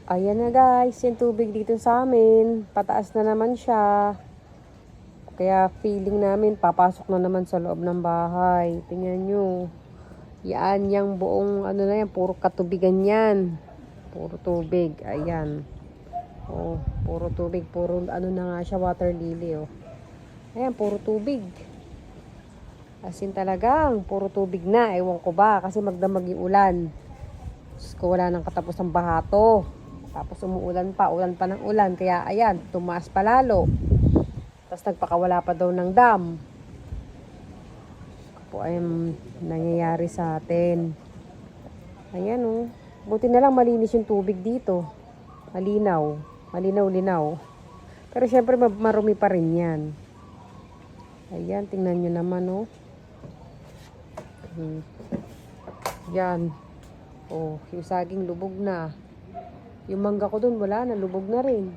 Ayan na guys, yung tubig dito sa amin. Pataas na naman siya. Kaya feeling namin papasok na naman sa loob ng bahay. Tingnan nyo. Yan, yung buong ano na yan, puro katubigan yan. Puro tubig. Ayan. Oh, puro tubig. Puro ano na nga siya, water lily oh. Ayan, puro tubig. As in talagang, puro tubig na. Ewan ko ba, kasi magdamag yung ulan. Diyos ko, wala nang katapos ng bahato. Tapos umuulan pa, ulan pa ng ulan. Kaya ayan, tumaas pa lalo. Tapos nagpakawala pa daw ng dam. Po ay nangyayari sa atin. Ayan oh. Buti na lang malinis yung tubig dito. Malinaw. Malinaw-linaw. Pero syempre marumi pa rin yan. Ayan, tingnan nyo naman oh. Yan. Oh, yung saging lubog na. Yung mangga ko dun, wala na, lubog na rin.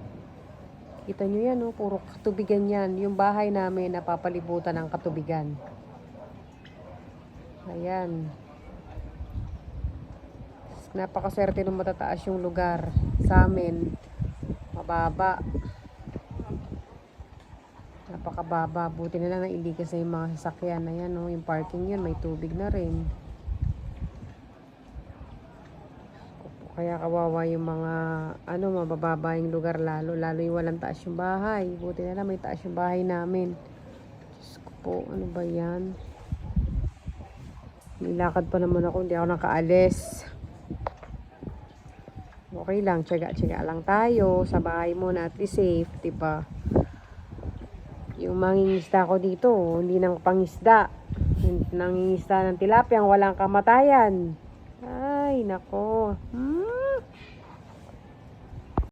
Kita nyo yan, oh, puro katubigan yan. Yung bahay namin, napapalibutan ng katubigan. Ayan. Napakaswerte nung matataas yung lugar sa amin. Mababa. Napakababa. Buti na lang nailigas na yung mga sasakyan. Ayan, oh, yung parking yan, may tubig na rin. Kaya kawawa yung mga mabababa yung lugar, lalo yung walang taas yung bahay. Buti na lang may taas yung bahay namin. Diyos ko po, ano ba yan? Nilakad pa naman ako, hindi ako nakaalis. Okay lang, tiyaga lang tayo sa bahay muna at least safe, diba? Yung mangingisda ko dito, hindi nang pangisda. Nangingisda ng tilapia, walang kamatayan. Ay, nako.